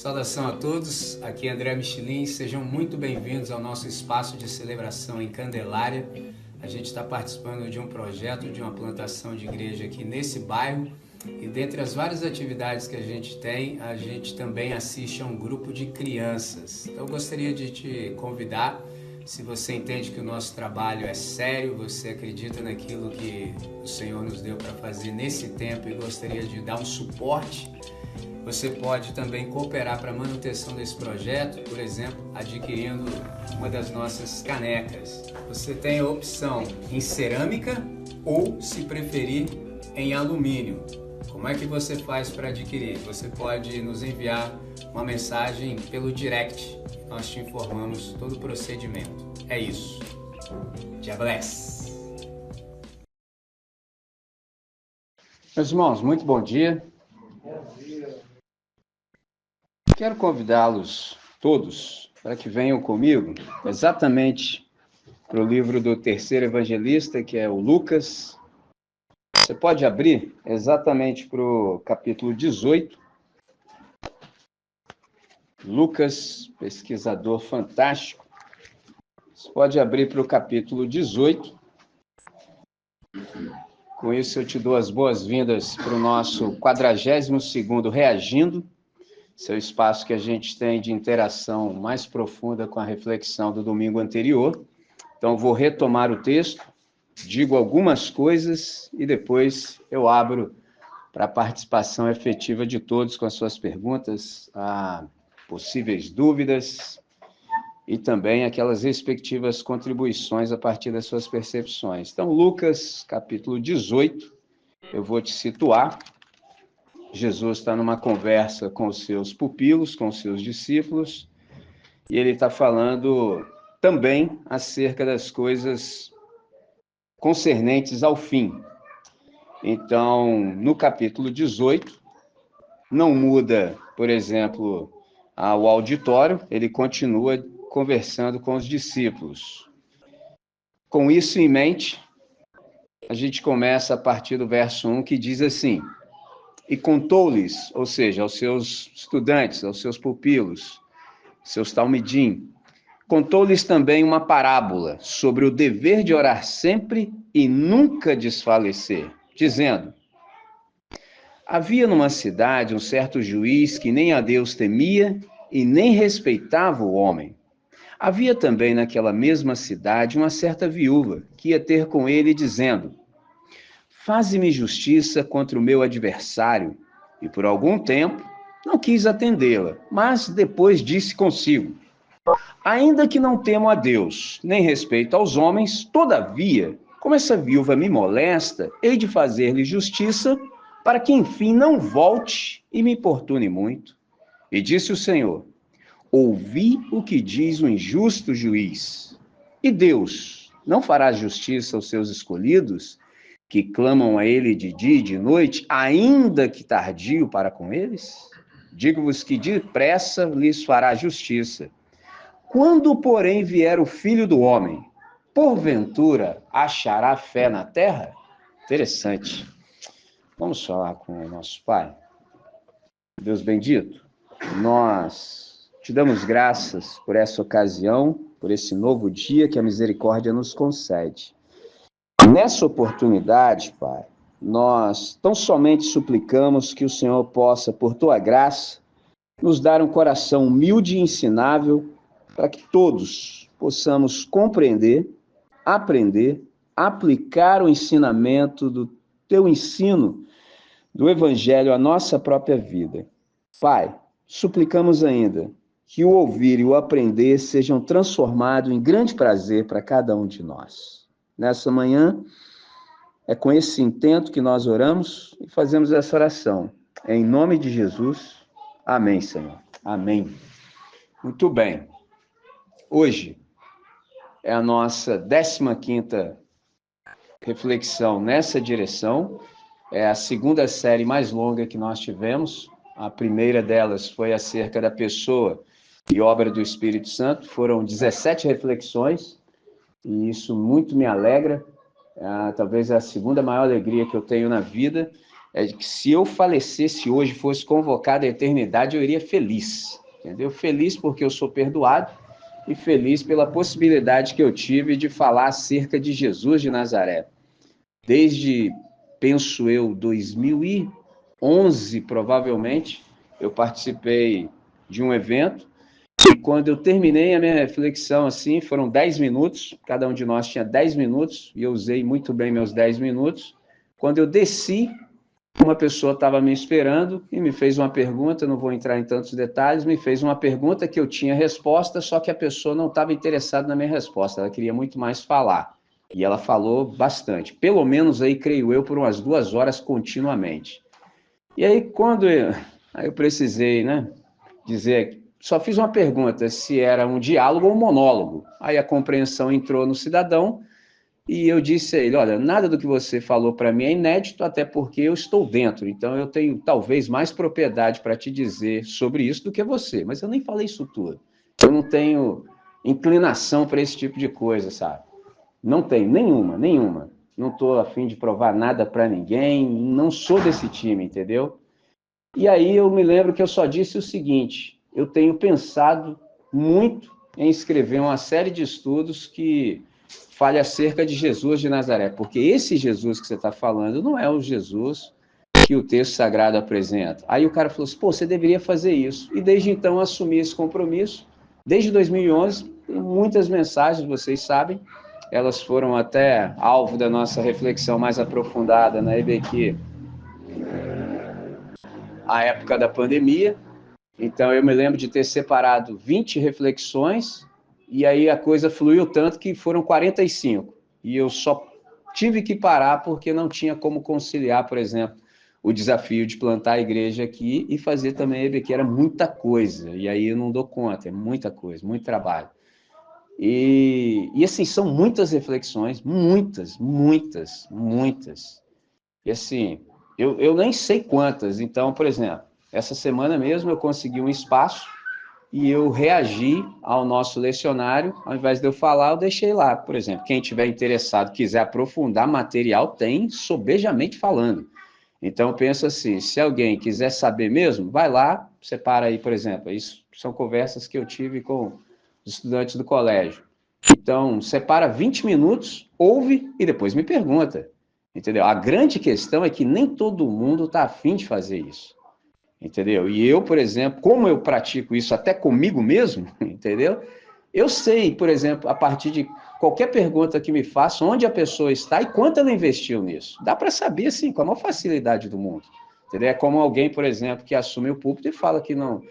Saudação a todos, aqui é André Michelin, sejam muito bem-vindos ao nosso espaço de celebração em Candelária. A gente está participando de um projeto de uma plantação de igreja aqui nesse bairro e dentre as várias atividades que a gente tem, a gente também assiste a um grupo de crianças. Então eu gostaria de te convidar, se você entende que o nosso trabalho é sério, você acredita naquilo que o Senhor nos deu para fazer nesse tempo e gostaria de dar um suporte, você pode também cooperar para a manutenção desse projeto, por exemplo, adquirindo uma das nossas canecas. Você tem a opção em cerâmica ou, se preferir, em alumínio. Como é que você faz para adquirir? Você pode nos enviar uma mensagem pelo direct. Nós te informamos todo o procedimento. É isso. God bless. Meus irmãos, muito bom dia. Quero convidá-los todos para que venham comigo exatamente para o livro do terceiro evangelista, que é o Lucas. Você pode abrir exatamente para o capítulo 18. Lucas, pesquisador fantástico. Você pode abrir para o capítulo 18. Com isso, eu te dou as boas-vindas para o nosso 42º Reagindo, seu espaço que a gente tem de interação mais profunda com a reflexão do domingo anterior. Então, vou retomar o texto, digo algumas coisas e depois eu abro para a participação efetiva de todos com as suas perguntas, possíveis dúvidas e também aquelas respectivas contribuições a partir das suas percepções. Então, Lucas, capítulo 18, eu vou te situar. Jesus está numa conversa com os seus pupilos, com os seus discípulos, e ele está falando também acerca das coisas concernentes ao fim. Então, no capítulo 18, não muda, por exemplo, o auditório, ele continua conversando com os discípulos. Com isso em mente, a gente começa a partir do verso 1, que diz assim: e contou-lhes, ou seja, aos seus estudantes, aos seus pupilos, seus talmidim, contou-lhes também uma parábola sobre o dever de orar sempre e nunca desfalecer, dizendo: havia numa cidade um certo juiz que nem a Deus temia e nem respeitava o homem. Havia também naquela mesma cidade uma certa viúva que ia ter com ele, dizendo: faze-me justiça contra o meu adversário. E por algum tempo não quis atendê-la, mas depois disse consigo: ainda que não temo a Deus, nem respeito aos homens, todavia, como essa viúva me molesta, hei de fazer-lhe justiça, para que enfim não volte e me importune muito. E disse o Senhor: ouvi o que diz o injusto juiz. E Deus não fará justiça aos seus escolhidos, que clamam a ele de dia e de noite, ainda que tardio para com eles? Digo-vos que depressa lhes fará justiça. Quando, porém, vier o Filho do Homem, porventura achará fé na terra? Interessante. Vamos falar com o nosso Pai. Deus bendito, nós te damos graças por essa ocasião, por esse novo dia que a misericórdia nos concede. Nessa oportunidade, Pai, nós tão somente suplicamos que o Senhor possa, por tua graça, nos dar um coração humilde e ensinável, para que todos possamos compreender, aprender, aplicar o ensinamento do teu ensino, do Evangelho à nossa própria vida. Pai, suplicamos ainda que o ouvir e o aprender sejam transformados em grande prazer para cada um de nós. Nessa manhã, é com esse intento que nós oramos e fazemos essa oração. Em nome de Jesus, amém, Senhor. Amém. Muito bem. Hoje é a nossa 15ª reflexão nessa direção. É a segunda série mais longa que nós tivemos. A primeira delas foi acerca da pessoa e obra do Espírito Santo. Foram 17 reflexões e isso muito me alegra. Talvez é a segunda maior alegria que eu tenho na vida, é que se eu falecesse hoje, fosse convocado à eternidade, eu iria feliz, entendeu? Feliz porque eu sou perdoado e feliz pela possibilidade que eu tive de falar acerca de Jesus de Nazaré. Desde, penso eu, 2011, provavelmente, eu participei de um evento e quando eu terminei a minha reflexão, assim, foram 10 minutos, cada um de nós tinha 10 minutos, e eu usei muito bem meus 10 minutos. Quando eu desci, uma pessoa estava me esperando e me fez uma pergunta, não vou entrar em tantos detalhes, me fez uma pergunta que eu tinha resposta, só que a pessoa não estava interessada na minha resposta, ela queria muito mais falar. E ela falou bastante, pelo menos aí, creio eu, por umas 2 horas continuamente. E aí, aí eu precisei, né, dizer, só fiz uma pergunta, se era um diálogo ou um monólogo. Aí a compreensão entrou no cidadão e eu disse a ele, olha, nada do que você falou para mim é inédito, até porque eu estou dentro, então eu tenho talvez mais propriedade para te dizer sobre isso do que você, mas eu nem falei isso tudo. Eu não tenho inclinação para esse tipo de coisa, sabe? Não tenho, nenhuma. Não estou a fim de provar nada para ninguém, não sou desse time, entendeu? E aí eu me lembro que eu só disse o seguinte, eu tenho pensado muito em escrever uma série de estudos que fale acerca de Jesus de Nazaré, porque esse Jesus que você está falando não é o Jesus que o texto sagrado apresenta. Aí o cara falou assim, pô, você deveria fazer isso. E desde então eu assumi esse compromisso. Desde 2011, tem muitas mensagens, vocês sabem, elas foram até alvo da nossa reflexão mais aprofundada na EBQ, a época da pandemia. Então eu me lembro de ter separado 20 reflexões, e aí a coisa fluiu tanto que foram 45. E eu só tive que parar porque não tinha como conciliar, por exemplo, o desafio de plantar a igreja aqui e fazer também a EBQ, era muita coisa, e aí eu não dou conta, é muita coisa, muito trabalho. E assim, são muitas reflexões, muitas. E assim, eu nem sei quantas. Então, por exemplo, essa semana mesmo eu consegui um espaço e eu reagi ao nosso lecionário, ao invés de eu falar, eu deixei lá. Por exemplo, quem tiver interessado, quiser aprofundar material, tem sobejamente falando. Então, eu penso assim, se alguém quiser saber mesmo, vai lá, separa aí, por exemplo, isso são conversas que eu tive com os estudantes do colégio. Então, separa 20 minutos, ouve e depois me pergunta, entendeu? A grande questão é que nem todo mundo está afim de fazer isso, entendeu? E eu, por exemplo, como eu pratico isso até comigo mesmo, entendeu? Eu sei, por exemplo, a partir de qualquer pergunta que me faça, onde a pessoa está e quanto ela investiu nisso. Dá para saber, assim, com a maior facilidade do mundo. Entendeu? É como alguém, por exemplo, que assume o púlpito e fala que não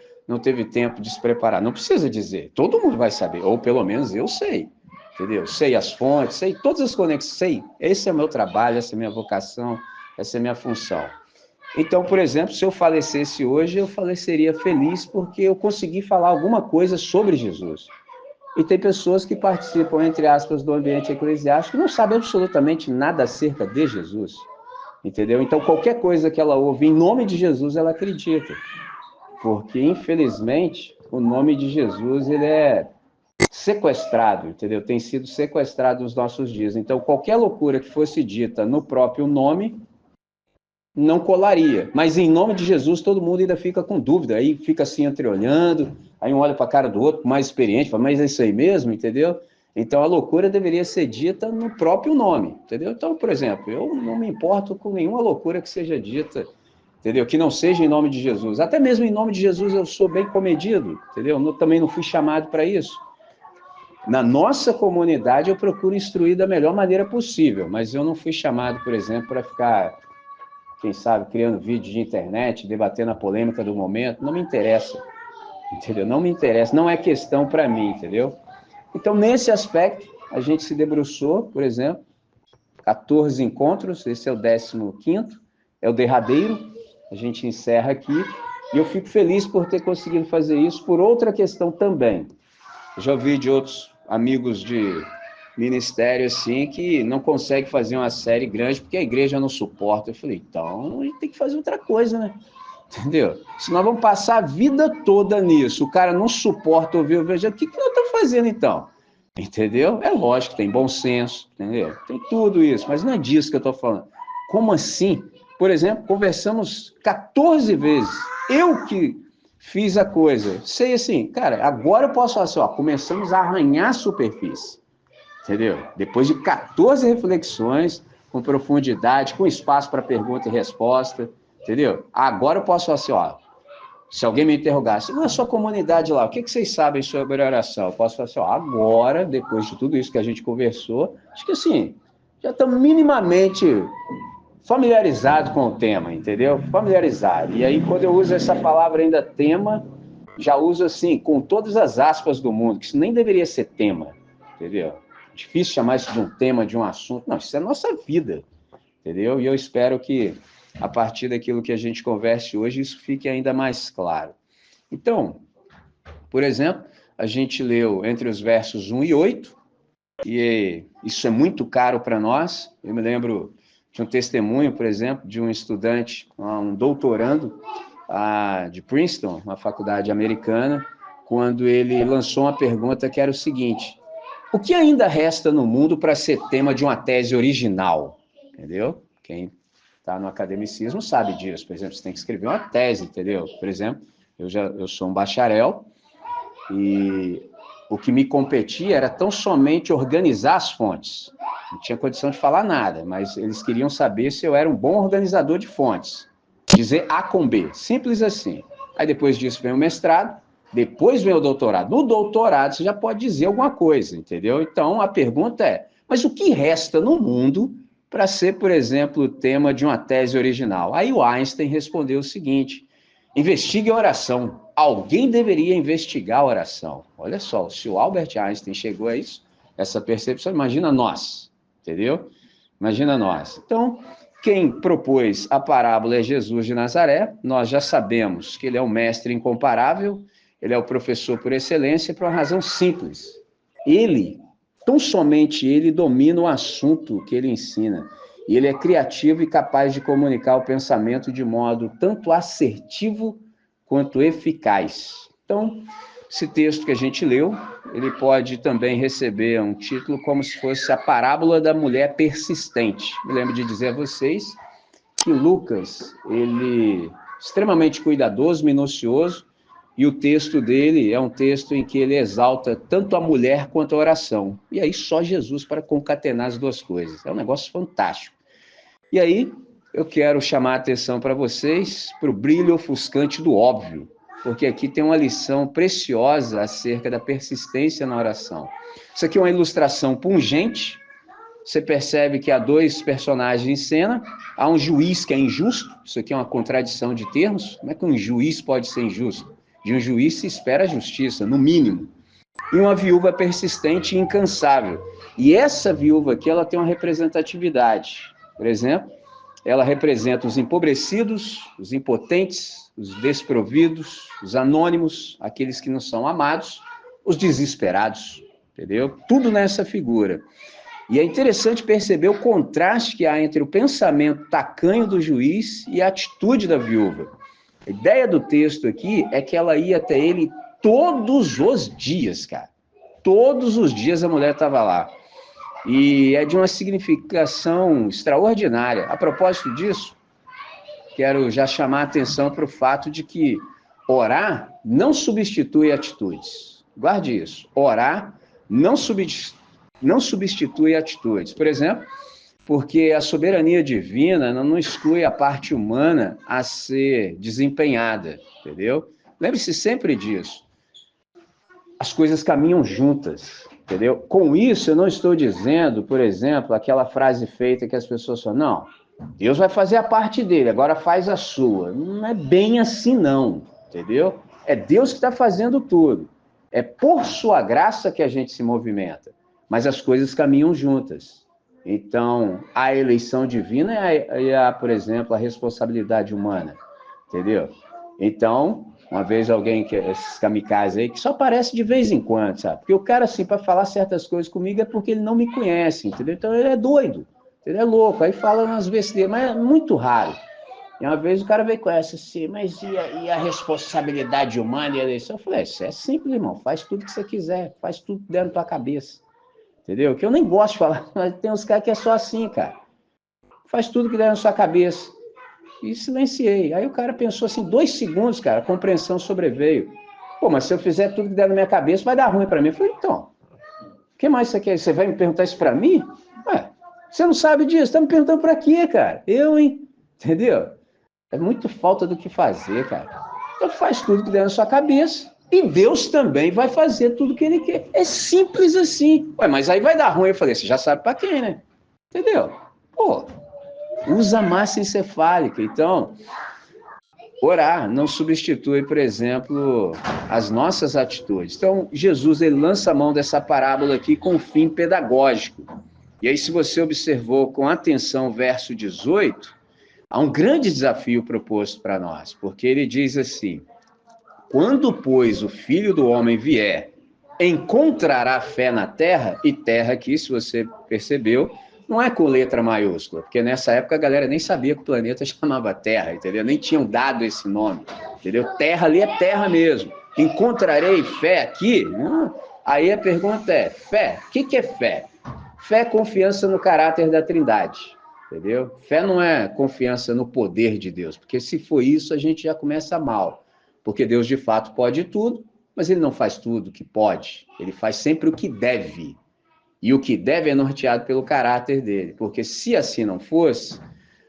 teve tempo de se preparar. Não precisa dizer, todo mundo vai saber, ou pelo menos eu sei. Entendeu? Sei as fontes, sei todas as conexões, sei. Esse é o meu trabalho, essa é a minha vocação, essa é a minha função. Então, por exemplo, se eu falecesse hoje, eu faleceria feliz porque eu consegui falar alguma coisa sobre Jesus. E tem pessoas que participam, entre aspas, do ambiente eclesiástico e não sabem absolutamente nada acerca de Jesus, entendeu? Então, qualquer coisa que ela ouve em nome de Jesus, ela acredita. Porque, infelizmente, o nome de Jesus, ele é sequestrado, entendeu? Tem sido sequestrado nos nossos dias. Então, qualquer loucura que fosse dita no próprio nome, não colaria. Mas em nome de Jesus, todo mundo ainda fica com dúvida. Aí fica assim, entreolhando, aí um olha para a cara do outro, mais experiente, fala, mas é isso aí mesmo, entendeu? Então a loucura deveria ser dita no próprio nome, entendeu? Então, por exemplo, eu não me importo com nenhuma loucura que seja dita, entendeu? Que não seja em nome de Jesus. Até mesmo em nome de Jesus eu sou bem comedido, entendeu? Eu também não fui chamado para isso. Na nossa comunidade eu procuro instruir da melhor maneira possível, mas eu não fui chamado, por exemplo, para ficar, quem sabe, criando vídeo de internet, debatendo a polêmica do momento, não me interessa, entendeu? Não me interessa, não é questão para mim, entendeu? Então, nesse aspecto, a gente se debruçou, por exemplo, 14 encontros, esse é o 15º, é o derradeiro, a gente encerra aqui, e eu fico feliz por ter conseguido fazer isso por outra questão também. Já ouvi de outros amigos de ministério, assim, que não consegue fazer uma série grande porque a igreja não suporta. Eu falei, então a gente tem que fazer outra coisa, né? Entendeu? Se nós vamos passar a vida toda nisso, o cara não suporta ouvir o evangelho, o que nós estamos fazendo então? Entendeu? É lógico que tem bom senso, entendeu? Tem tudo isso, mas não é disso que eu estou falando. Como assim por exemplo, conversamos 14 vezes. Eu que fiz a coisa. Sei assim, cara, agora eu posso falar assim, ó, começamos a arranhar a superfície. Entendeu? Depois de 14 reflexões, com profundidade, com espaço para pergunta e resposta, entendeu? Agora eu posso falar assim, ó, se alguém me interrogasse, na sua comunidade lá, o que vocês sabem sobre a oração? Eu posso falar assim, ó, agora, depois de tudo isso que a gente conversou, acho que assim, já estamos minimamente familiarizados com o tema, entendeu? Familiarizado. E aí, quando eu uso essa palavra ainda tema, já uso assim, com todas as aspas do mundo, que isso nem deveria ser tema, entendeu? Difícil chamar isso de um tema, de um assunto. Não, isso é a nossa vida, entendeu? E eu espero que, a partir daquilo que a gente converse hoje, isso fique ainda mais claro. Então, por exemplo, a gente leu entre os versos 1 e 8, e isso é muito caro para nós. Eu me lembro de um testemunho, por exemplo, de um estudante, um doutorando de Princeton, uma faculdade americana, quando ele lançou uma pergunta que era o seguinte: o que ainda resta no mundo para ser tema de uma tese original? Entendeu? Quem está no academicismo sabe disso. Por exemplo, você tem que escrever uma tese, entendeu? Por exemplo, eu sou um bacharel e o que me competia era tão somente organizar as fontes. Não tinha condição de falar nada, mas eles queriam saber se eu era um bom organizador de fontes. Dizer A com B, simples assim. Aí depois disso vem o mestrado, depois vem o doutorado. No doutorado você já pode dizer alguma coisa, entendeu? Então a pergunta é, mas o que resta no mundo para ser, por exemplo, o tema de uma tese original? Aí o Einstein respondeu o seguinte: investigue a oração. Alguém deveria investigar a oração. Olha só, se o Albert Einstein chegou a isso, essa percepção, imagina nós, entendeu? Imagina nós. Então, quem propôs a parábola é Jesus de Nazaré. Nós já sabemos que ele é o mestre incomparável, ele é o professor por excelência, por uma razão simples. Ele, tão somente ele, domina o assunto que ele ensina. E ele é criativo e capaz de comunicar o pensamento de modo tanto assertivo quanto eficaz. Então, esse texto que a gente leu, ele pode também receber um título como se fosse a parábola da mulher persistente. Me lembro de dizer a vocês que Lucas, ele é extremamente cuidadoso, minucioso, e o texto dele é um texto em que ele exalta tanto a mulher quanto a oração. E aí só Jesus para concatenar as duas coisas. É um negócio fantástico. E aí eu quero chamar a atenção para vocês para o brilho ofuscante do óbvio, porque aqui tem uma lição preciosa acerca da persistência na oração. Isso aqui é uma ilustração pungente. Você percebe que há dois personagens em cena, há um juiz que é injusto, isso aqui é uma contradição de termos, como é que um juiz pode ser injusto? De um juiz se espera a justiça, no mínimo. E uma viúva persistente e incansável. E essa viúva aqui, ela tem uma representatividade. Por exemplo, ela representa os empobrecidos, os impotentes, os desprovidos, os anônimos, aqueles que não são amados, os desesperados, entendeu? Tudo nessa figura. E é interessante perceber o contraste que há entre o pensamento tacanho do juiz e a atitude da viúva. A ideia do texto aqui é que ela ia até ele todos os dias, cara. Todos os dias a mulher estava lá. E é de uma significação extraordinária. A propósito disso, quero já chamar a atenção para o fato de que orar não substitui atitudes. Guarde isso. Orar não substitui atitudes. Por exemplo, porque a soberania divina não exclui a parte humana a ser desempenhada, entendeu? Lembre-se sempre disso. As coisas caminham juntas, entendeu? Com isso, eu não estou dizendo, por exemplo, aquela frase feita que as pessoas falam, não, Deus vai fazer a parte dele, agora faz a sua. Não é bem assim, não, entendeu? É Deus que está fazendo tudo. É por sua graça que a gente se movimenta, mas as coisas caminham juntas. Então, a eleição divina por exemplo, a responsabilidade humana, entendeu? Então, uma vez alguém, esses kamikazes aí, que só aparece de vez em quando, sabe? Porque o cara, assim, para falar certas coisas comigo é porque ele não me conhece, entendeu? Então, ele é doido, ele é louco, aí fala umas besteiras, mas é muito raro. E uma vez o cara veio com essa assim, mas e a responsabilidade humana e a eleição? Eu falei, isso é simples, irmão, faz tudo que você quiser, faz tudo dentro da tua cabeça. Entendeu? Que eu nem gosto de falar, mas tem uns caras que é só assim, cara. Faz tudo que der na sua cabeça. e silenciei. Aí o cara pensou assim, 2 segundos, cara, a compreensão sobreveio. Pô, mas se eu fizer tudo que der na minha cabeça, vai dar ruim para mim. Eu falei, então, o que mais você quer? Você vai me perguntar isso para mim? Ué, você não sabe disso, tá me perguntando para quê, cara? Eu, hein? Entendeu? É muito falta do que fazer, cara. Então faz tudo que der na sua cabeça e Deus também vai fazer tudo que Ele quer. É simples assim. Ué, mas aí vai dar ruim. Eu falei, você já sabe para quem, né? Entendeu? Pô, usa a massa encefálica. Então, orar não substitui, por exemplo, as nossas atitudes. Então, Jesus ele lança a mão dessa parábola aqui com um fim pedagógico. E aí, se você observou com atenção o verso 18, há um grande desafio proposto para nós, porque ele diz assim: quando, pois, o Filho do Homem vier, encontrará fé na terra, e terra aqui, se você percebeu, não é com letra maiúscula, porque nessa época a galera nem sabia que o planeta chamava Terra, entendeu? Nem tinham dado esse nome, entendeu? Terra ali é terra mesmo. Encontrarei fé aqui? Aí a pergunta é, fé, o que é fé? Fé é confiança no caráter da Trindade, entendeu? Fé não é confiança no poder de Deus, porque se for isso, a gente já começa mal, porque Deus de fato pode tudo, mas ele não faz tudo o que pode, ele faz sempre o que deve. E o que deve é norteado pelo caráter dele, porque se assim não fosse,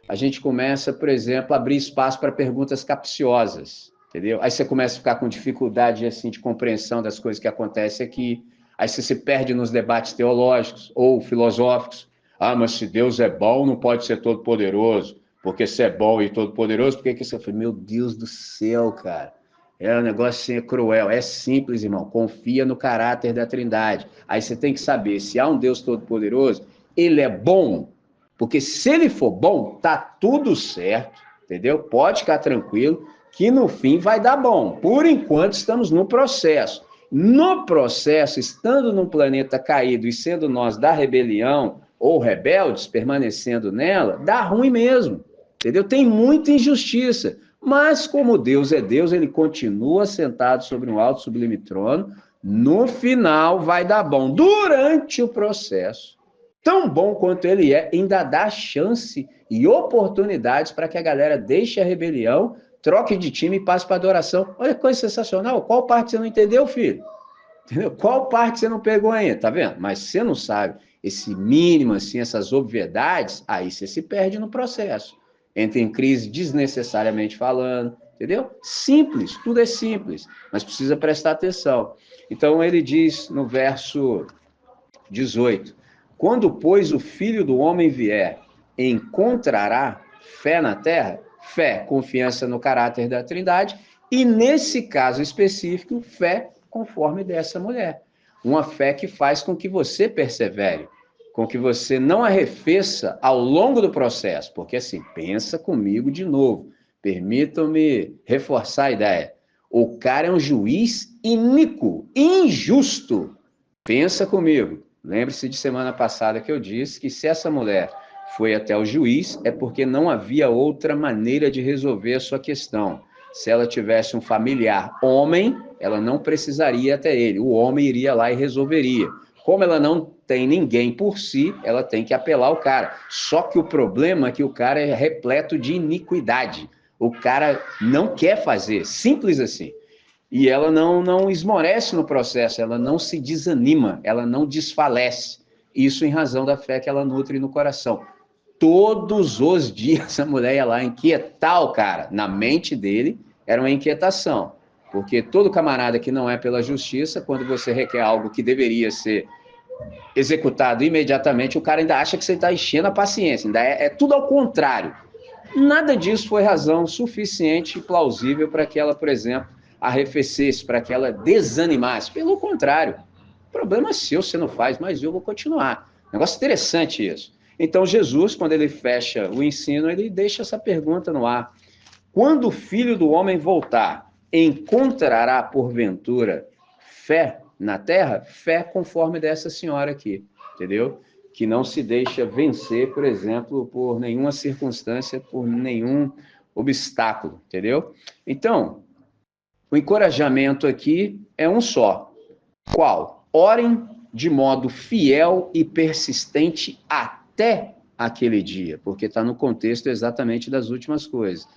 a gente começa, por exemplo, a abrir espaço para perguntas capciosas, entendeu? Aí você começa a ficar com dificuldade assim, de compreensão das coisas que acontecem aqui, aí você se perde nos debates teológicos ou filosóficos. Ah, mas se Deus é bom, não pode ser todo-poderoso, porque se é bom e todo-poderoso, por que você foi? Meu Deus do céu, cara. É um negócio assim, é cruel. É simples, irmão. Confia no caráter da Trindade. Aí você tem que saber, se há um Deus todo-poderoso, ele é bom. Porque se ele for bom, tá tudo certo, entendeu? Pode ficar tranquilo, que no fim vai dar bom. Por enquanto, estamos no processo. No processo, estando num planeta caído e sendo nós da rebelião ou rebeldes, permanecendo nela, dá ruim mesmo, entendeu? Tem muita injustiça. Mas como Deus é Deus, ele continua sentado sobre um alto sublime trono. No final vai dar bom. Durante o processo, tão bom quanto ele é, ainda dá chance e oportunidades para que a galera deixe a rebelião, troque de time e passe para adoração. Olha que coisa sensacional. Qual parte você não entendeu, filho? Entendeu? Qual parte você não pegou ainda? Tá vendo? Mas você não sabe esse mínimo, assim, essas obviedades, aí você se perde no processo. Entra em crise desnecessariamente falando, entendeu? Simples, tudo é simples, mas precisa prestar atenção. Então ele diz no verso 18: quando, pois, o Filho do Homem vier, encontrará fé na terra? Fé, confiança no caráter da Trindade, e nesse caso específico, fé conforme dessa mulher. Uma fé que faz com que você persevere, com que você não arrefeça ao longo do processo, porque assim, pensa comigo de novo, permitam-me reforçar a ideia. O cara é um juiz iníquo, injusto. Pensa comigo. Lembre-se de semana passada que eu disse que se essa mulher foi até o juiz, é porque não havia outra maneira de resolver a sua questão. Se ela tivesse um familiar homem, ela não precisaria ir até ele. O homem iria lá e resolveria. Como ela não tem ninguém por si, ela tem que apelar ao cara. Só que o problema é que o cara é repleto de iniquidade. O cara não quer fazer, simples assim. E ela não esmorece no processo, ela não se desanima, ela não desfalece. Isso em razão da fé que ela nutre no coração. Todos os dias a mulher ia lá inquietar o cara. Na mente dele era uma inquietação. Porque todo camarada que não é pela justiça, quando você requer algo que deveria ser executado imediatamente, o cara ainda acha que você está enchendo a paciência. Ainda é tudo ao contrário. Nada disso foi razão suficiente e plausível para que ela, por exemplo, arrefecesse, para que ela desanimasse. Pelo contrário, problema seu, você não faz, mas eu vou continuar. Negócio interessante isso. Então, Jesus, quando ele fecha o ensino, ele deixa essa pergunta no ar. Quando o Filho do Homem voltar, encontrará, porventura, fé na terra? Fé conforme dessa senhora aqui, entendeu? Que não se deixa vencer, por exemplo, por nenhuma circunstância, por nenhum obstáculo, entendeu? Então, o encorajamento aqui é um só. Qual? Orem de modo fiel e persistente até aquele dia, porque está no contexto exatamente das últimas coisas.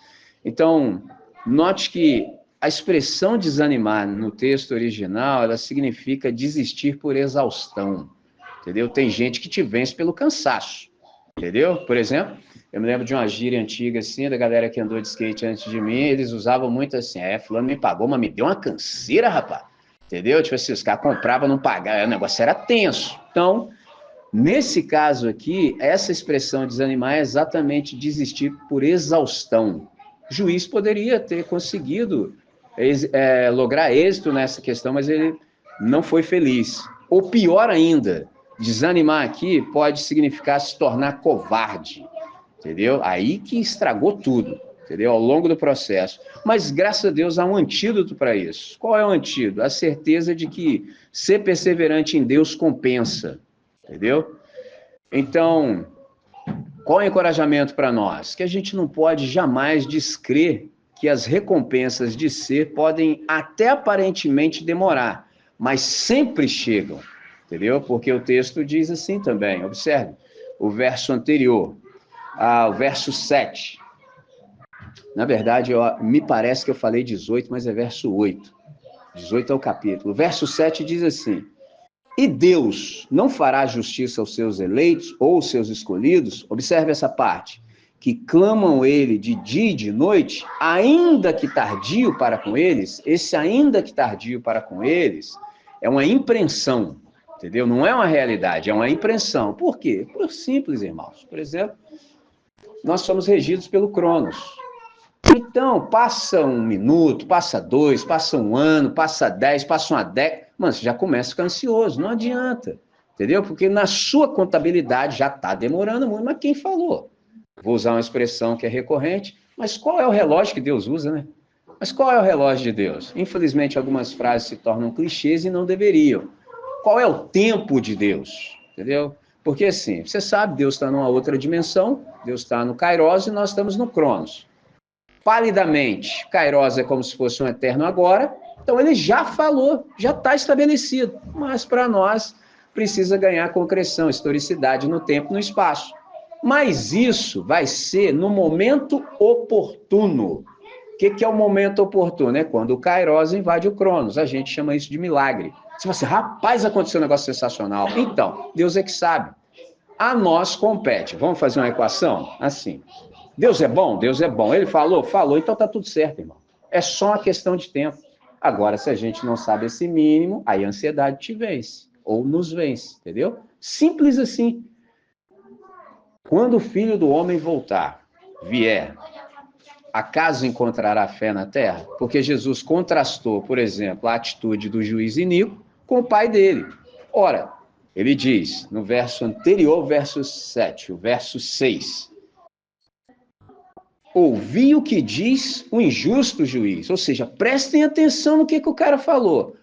Então, note que a expressão desanimar no texto original, ela significa desistir por exaustão, entendeu? Tem gente que te vence pelo cansaço, entendeu? Por exemplo, eu me lembro de uma gíria antiga, assim, da galera que andou de skate antes de mim, eles usavam muito assim, fulano me pagou, mas me deu uma canseira, rapaz, entendeu? Tipo assim, os caras compravam, não pagavam, o negócio era tenso. Então, nesse caso aqui, essa expressão desanimar é exatamente desistir por exaustão. O juiz poderia ter conseguido lograr êxito nessa questão, mas ele não foi feliz. Ou pior ainda, desanimar aqui pode significar se tornar covarde, entendeu? Aí que estragou tudo, entendeu? Ao longo do processo. Mas, graças a Deus, há um antídoto para isso. Qual é o antídoto? A certeza de que ser perseverante em Deus compensa, entendeu? Então, qual é o encorajamento para nós? Que a gente não pode jamais descrer que as recompensas de ser podem até aparentemente demorar, mas sempre chegam, entendeu? Porque o texto diz assim também, observe, o verso anterior, o verso 7. Na verdade, me parece que eu falei 18, mas é verso 8. 18 é o capítulo. O verso 7 diz assim: e Deus não fará justiça aos seus eleitos ou aos seus escolhidos, observe essa parte, que clamam ele de dia e de noite, ainda que tardio para com eles. Esse ainda que tardio para com eles é uma impressão, entendeu? Não é uma realidade, é uma impressão. Por quê? Por simples, irmãos. Por exemplo, nós somos regidos pelo Cronos. Então, passa 1 minuto, passa 2, passa 1 ano, passa 10, passa uma década, mano, você já começa a ficar ansioso, não adianta, entendeu? Porque na sua contabilidade já está demorando muito, mas quem falou? Vou usar uma expressão que é recorrente, mas qual é o relógio que Deus usa, né? Mas qual é o relógio de Deus? Infelizmente, algumas frases se tornam clichês e não deveriam. Qual é o tempo de Deus? Entendeu? Porque assim, você sabe, Deus está numa outra dimensão, Deus está no Kairos e nós estamos no Cronos. Palidamente, Kairos é como se fosse um eterno agora, então ele já falou, já está estabelecido, mas para nós precisa ganhar concreção, historicidade no tempo e no espaço. Mas isso vai ser no momento oportuno. O que é o momento oportuno? É quando o Kairos invade o Cronos, a gente chama isso de milagre. Se você, rapaz, aconteceu um negócio sensacional. Então, Deus é que sabe. A nós compete. Vamos fazer uma equação? Assim. Deus é bom? Deus é bom. Ele falou? Falou, então tá tudo certo, irmão. É só uma questão de tempo. Agora, se a gente não sabe esse mínimo, aí a ansiedade te vence, ou nos vence, entendeu? Simples assim. Quando o Filho do Homem voltar, vier, acaso encontrará fé na terra? Porque Jesus contrastou, por exemplo, a atitude do juiz iníquo com o pai dele. Ora, ele diz, no verso anterior, verso 7, o verso 6... ouvi o que diz o injusto juiz. Ou seja, prestem atenção no que o cara falou.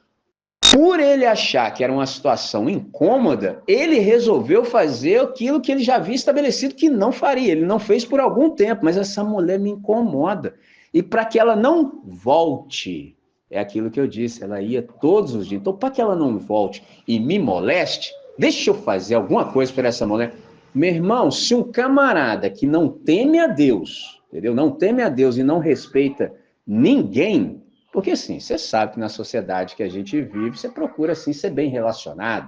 Por ele achar que era uma situação incômoda, ele resolveu fazer aquilo que ele já havia estabelecido que não faria. Ele não fez por algum tempo, mas essa mulher me incomoda. E para que ela não volte, é aquilo que eu disse, ela ia todos os dias. Então, para que ela não volte e me moleste, deixa eu fazer alguma coisa para essa mulher. Meu irmão, se um camarada que não teme a Deus, entendeu? Não teme a Deus e não respeita ninguém, porque assim, você sabe que na sociedade que a gente vive, você procura assim ser bem relacionado.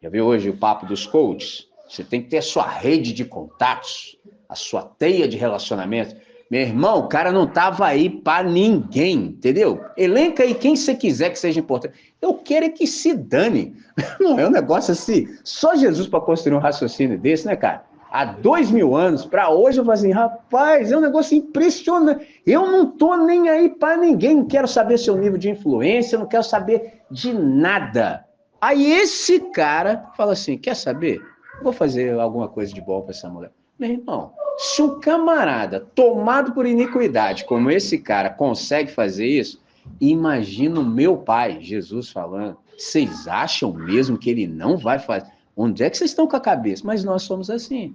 Já viu hoje o papo dos coaches? Você tem que ter a sua rede de contatos, a sua teia de relacionamento. Meu irmão, o cara não tava aí para ninguém, entendeu? Elenca aí quem você quiser que seja importante. Eu quero é que se dane. Não é um negócio assim, só Jesus para construir um raciocínio desse, né, cara? Há 2000 anos, para hoje, eu falo assim, rapaz, é um negócio impressionante. Eu não tô nem aí para ninguém, não quero saber seu nível de influência, não quero saber de nada. Aí esse cara fala assim, quer saber? Vou fazer alguma coisa de bom para essa mulher. Meu irmão, se um camarada tomado por iniquidade, como esse cara, consegue fazer isso, imagina o meu pai, Jesus falando, vocês acham mesmo que ele não vai fazer? Onde é que vocês estão com a cabeça? Mas nós somos assim.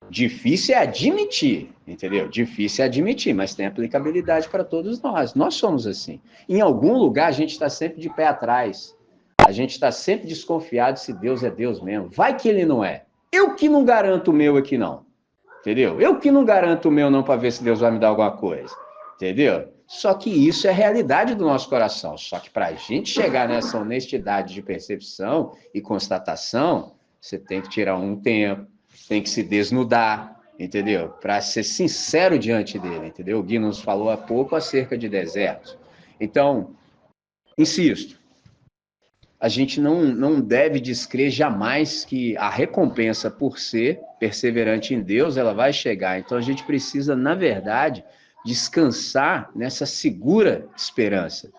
Difícil é admitir, entendeu? Difícil é admitir, mas tem aplicabilidade para todos nós. Nós somos assim. Em algum lugar a gente está sempre de pé atrás. A gente está sempre desconfiado se Deus é Deus mesmo. Vai que ele não é. Eu que não garanto o meu aqui não. entendeu? Eu que não garanto o meu não para ver se Deus vai me dar alguma coisa, entendeu? Só que isso é a realidade do nosso coração. Só que para a gente chegar nessa honestidade de percepção e constatação, você tem que tirar um tempo, tem que se desnudar, entendeu? Para ser sincero diante dele, entendeu? O Gui nos falou há pouco acerca de desertos. Então, insisto, a gente não deve descrer jamais que a recompensa por ser perseverante em Deus, ela vai chegar. Então, a gente precisa, na verdade, descansar nessa segura esperança.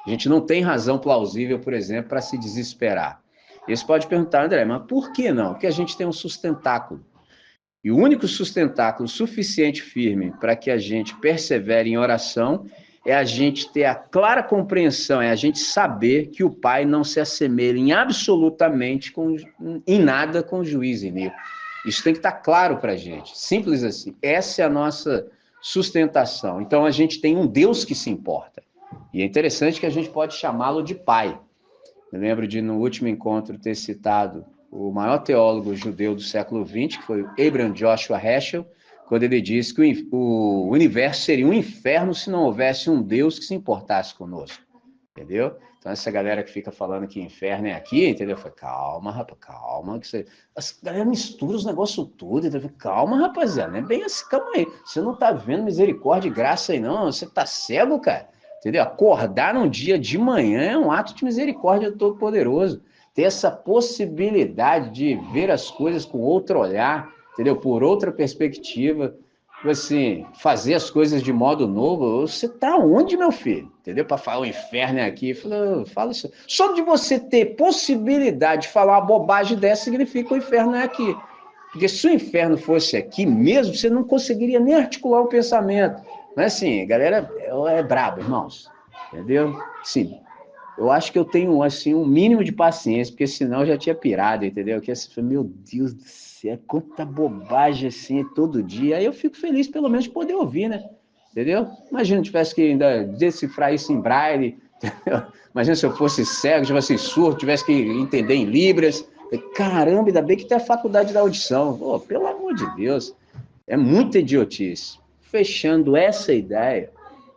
A gente não tem razão plausível, por exemplo, para se desesperar. E você pode perguntar, André, mas por que não? Porque a gente tem um sustentáculo. E o único sustentáculo suficiente firme para que a gente persevere em oração é a gente ter a clara compreensão, é a gente saber que o Pai não se assemelha em absolutamente, em nada com o juiz iníquo. Isso tem que estar claro para a gente, simples assim. Essa é a nossa sustentação. Então, a gente tem um Deus que se importa. E é interessante que a gente pode chamá-lo de Pai. Eu lembro de, no último encontro, ter citado o maior teólogo judeu do século XX, que foi Abraham Joshua Heschel, quando ele disse que o universo seria um inferno se não houvesse um Deus que se importasse conosco, entendeu? Então, essa galera que fica falando que inferno é aqui, entendeu? Eu falei, calma, rapaz, calma. Que você... As galera mistura os negócios tudo, entendeu? Calma, rapaziada, não é bem assim, calma aí. Você não tá vendo misericórdia e graça aí, não. Você tá cego, cara, entendeu? Acordar num dia de manhã é um ato de misericórdia do Todo-Poderoso. Ter essa possibilidade de ver as coisas com outro olhar, entendeu? Por outra perspectiva, assim, fazer as coisas de modo novo. Você tá onde, meu filho? Entendeu? Para falar o inferno é aqui. Fala isso. Só de você ter possibilidade de falar uma bobagem dessa significa que o inferno é aqui. Porque se o inferno fosse aqui mesmo, você não conseguiria nem articular o pensamento. Mas assim, a galera é braba, irmãos. Entendeu? Sim. Eu acho que eu tenho, assim, um mínimo de paciência, porque senão eu já tinha pirado, entendeu? Que assim, meu Deus do céu, quanta bobagem, assim, todo dia. Aí eu fico feliz, pelo menos, de poder ouvir, né? Entendeu? Imagina se tivesse que ainda decifrar isso em braille, entendeu? Imagina se eu fosse cego, tivesse surdo, tivesse que entender em libras. Caramba, ainda bem que tem a faculdade da audição. Oh, pelo amor de Deus, é muita idiotice. Fechando essa ideia,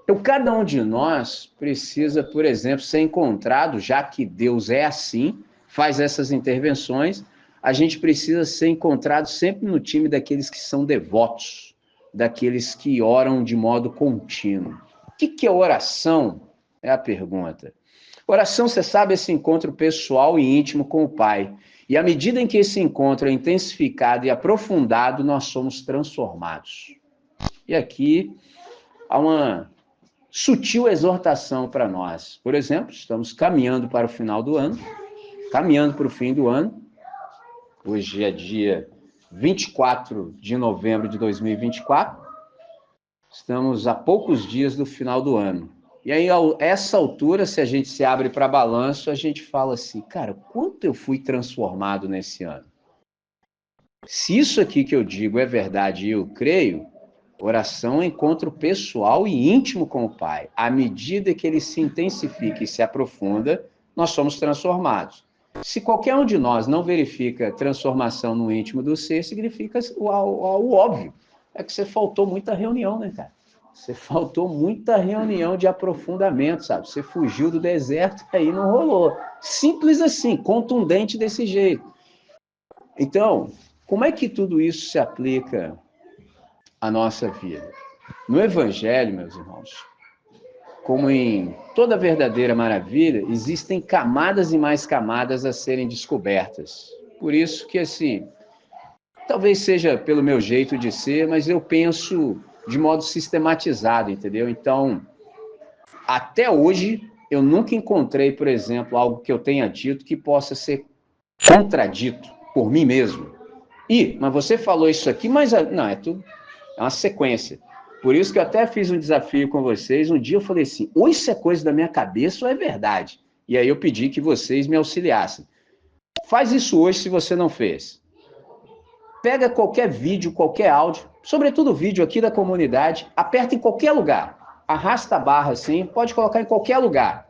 então, cada um de nós precisa, por exemplo, ser encontrado, já que Deus é assim, faz essas intervenções, a gente precisa ser encontrado sempre no time daqueles que são devotos, daqueles que oram de modo contínuo. O que é oração? É a pergunta. Oração, você sabe, é esse encontro pessoal e íntimo com o Pai. E à medida em que esse encontro é intensificado e aprofundado, nós somos transformados. E aqui há uma sutil exortação para nós. Por exemplo, estamos caminhando para o final do ano, caminhando para o fim do ano. Hoje é dia 24 de novembro de 2024. Estamos a poucos dias do final do ano. E aí, a essa altura, se a gente se abre para balanço, a gente fala assim, cara, quanto eu fui transformado nesse ano? Se isso aqui que eu digo é verdade e eu creio, oração é encontro pessoal e íntimo com o Pai. À medida que ele se intensifica e se aprofunda, nós somos transformados. Se qualquer um de nós não verifica transformação no íntimo do ser, significa o óbvio. É que você faltou muita reunião, né, cara? Você faltou muita reunião de aprofundamento, sabe? Você fugiu do deserto e aí não rolou. Simples assim, contundente desse jeito. Então, como é que tudo isso se aplica a nossa vida? No Evangelho, meus irmãos, como em toda verdadeira maravilha, existem camadas e mais camadas a serem descobertas. Por isso que, assim, talvez seja pelo meu jeito de ser, mas eu penso de modo sistematizado, entendeu? Então, até hoje, eu nunca encontrei, por exemplo, algo que eu tenha dito que possa ser contradito por mim mesmo. Mas você falou isso aqui, mas não, é tudo... É uma sequência. Por isso que eu até fiz um desafio com vocês. Um dia eu falei assim, ou isso é coisa da minha cabeça ou é verdade. E aí eu pedi que vocês me auxiliassem. Faz isso hoje se você não fez. Pega qualquer vídeo, qualquer áudio, sobretudo vídeo aqui da comunidade, aperta em qualquer lugar. Arrasta a barra assim, pode colocar em qualquer lugar.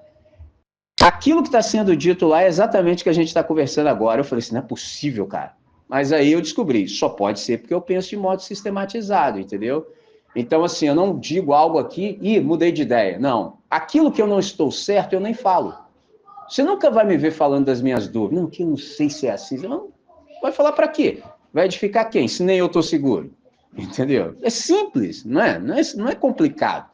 Aquilo que está sendo dito lá é exatamente o que a gente está conversando agora. Eu falei assim, não é possível, cara. Mas aí eu descobri, só pode ser porque eu penso de modo sistematizado, entendeu? Então, assim, eu não digo algo aqui e mudei de ideia. Não. Aquilo que eu não estou certo, eu nem falo. Você nunca vai me ver falando das minhas dúvidas. Não, que eu não sei se é assim. Não, vai falar para quê? Vai edificar quem? Se nem eu estou seguro. Entendeu? É simples, não é complicado.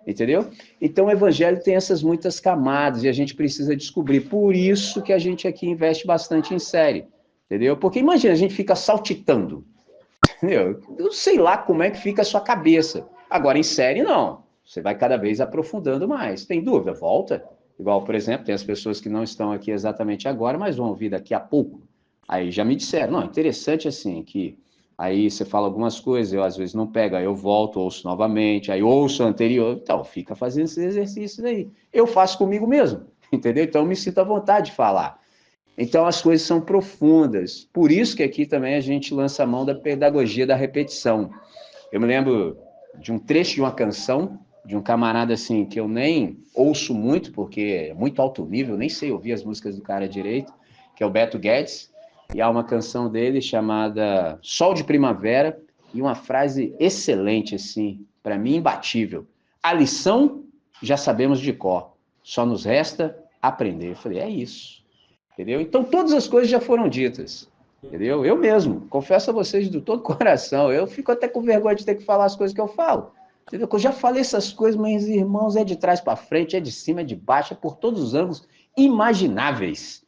Entendeu? Então o evangelho tem essas muitas camadas e a gente precisa descobrir. Por isso que a gente aqui investe bastante em série. Entendeu? Porque imagina, a gente fica saltitando. Entendeu? Eu sei lá como é que fica a sua cabeça. Agora, em série, não. Você vai cada vez aprofundando mais. Tem dúvida? Volta. Igual, por exemplo, tem as pessoas que não estão aqui exatamente agora, mas vão ouvir daqui a pouco. Aí já me disseram, não, interessante assim, que aí você fala algumas coisas, eu às vezes não pego, aí eu volto, ouço novamente, aí ouço o anterior, então fica fazendo esses exercícios aí. Eu faço comigo mesmo, entendeu? Então eu me sinto à vontade de falar. Então as coisas são profundas. Por isso que aqui também a gente lança a mão da pedagogia da repetição. Eu me lembro de um trecho de uma canção de um camarada assim que eu nem ouço muito porque é muito alto nível, nem sei ouvir as músicas do cara direito, que é o Beto Guedes, e há uma canção dele chamada Sol de Primavera e uma frase excelente assim, para mim imbatível. A lição já sabemos de cor, só nos resta aprender. Eu falei, é isso. Entendeu? Então, todas as coisas já foram ditas. Entendeu? Eu mesmo, confesso a vocês de todo coração, eu fico até com vergonha de ter que falar as coisas que eu falo. Entendeu? Eu já falei essas coisas, mas, irmãos, é de trás para frente, é de cima, é de baixo, é por todos os ângulos imagináveis.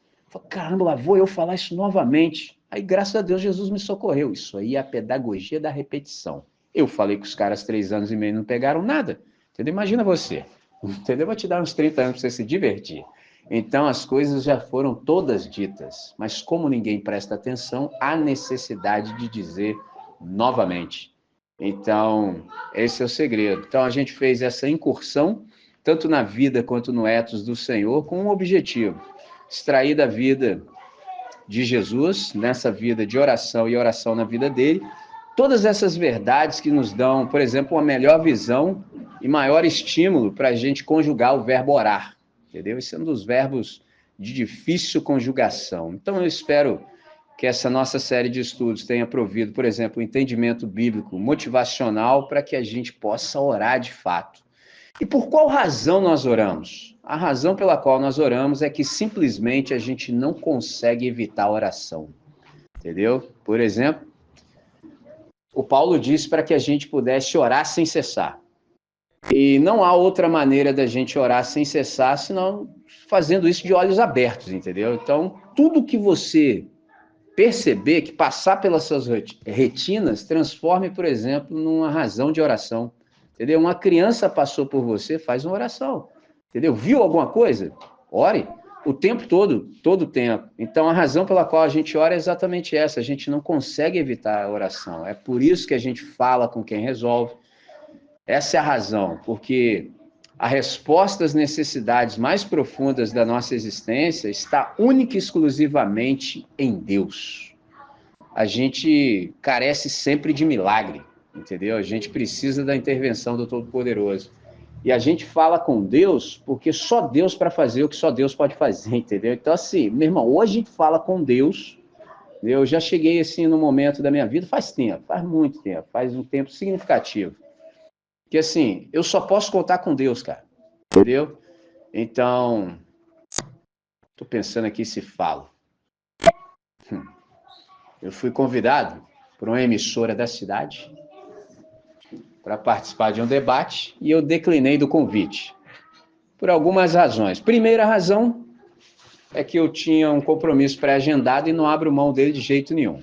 Caramba, lá vou eu falar isso novamente. Aí, graças a Deus, Jesus me socorreu. Isso aí é a pedagogia da repetição. Eu falei que os caras 3 anos e meio não pegaram nada. Entendeu? Imagina você. Entendeu? Vou te dar uns 30 anos para você se divertir. Então as coisas já foram todas ditas, mas como ninguém presta atenção, há necessidade de dizer novamente. Então, esse é o segredo. Então a gente fez essa incursão, tanto na vida quanto no ethos do Senhor, com um objetivo: extrair da vida de Jesus, nessa vida de oração e oração na vida dele, todas essas verdades que nos dão, por exemplo, uma melhor visão e maior estímulo para a gente conjugar o verbo orar. Entendeu? Esse é um dos verbos de difícil conjugação. Então, eu espero que essa nossa série de estudos tenha provido, por exemplo, o entendimento bíblico motivacional para que a gente possa orar de fato. E por qual razão nós oramos? A razão pela qual nós oramos é que simplesmente a gente não consegue evitar a oração. Entendeu? Por exemplo, o Paulo disse para que a gente pudesse orar sem cessar. E não há outra maneira da gente orar sem cessar, senão fazendo isso de olhos abertos, entendeu? Então, tudo que você perceber, que passar pelas suas retinas, transforme, por exemplo, numa razão de oração, entendeu? Uma criança passou por você, faz uma oração, entendeu? Viu alguma coisa? Ore o tempo todo o tempo. Então, a razão pela qual a gente ora é exatamente essa, a gente não consegue evitar a oração. É por isso que a gente fala com quem resolve. Essa é a razão, porque a resposta às necessidades mais profundas da nossa existência está única e exclusivamente em Deus. A gente carece sempre de milagre, entendeu? A gente precisa da intervenção do Todo-Poderoso. E a gente fala com Deus porque só Deus para fazer o que só Deus pode fazer, entendeu? Então, assim, meu irmão, hoje a gente fala com Deus. Eu já cheguei, assim, no momento da minha vida, faz tempo, faz muito tempo, faz um tempo significativo. Que assim, eu só posso contar com Deus, cara. Entendeu? Então, tô pensando aqui se falo. Eu fui convidado por uma emissora da cidade para participar de um debate e eu declinei do convite. Por algumas razões. Primeira razão é que eu tinha um compromisso pré-agendado e não abro mão dele de jeito nenhum.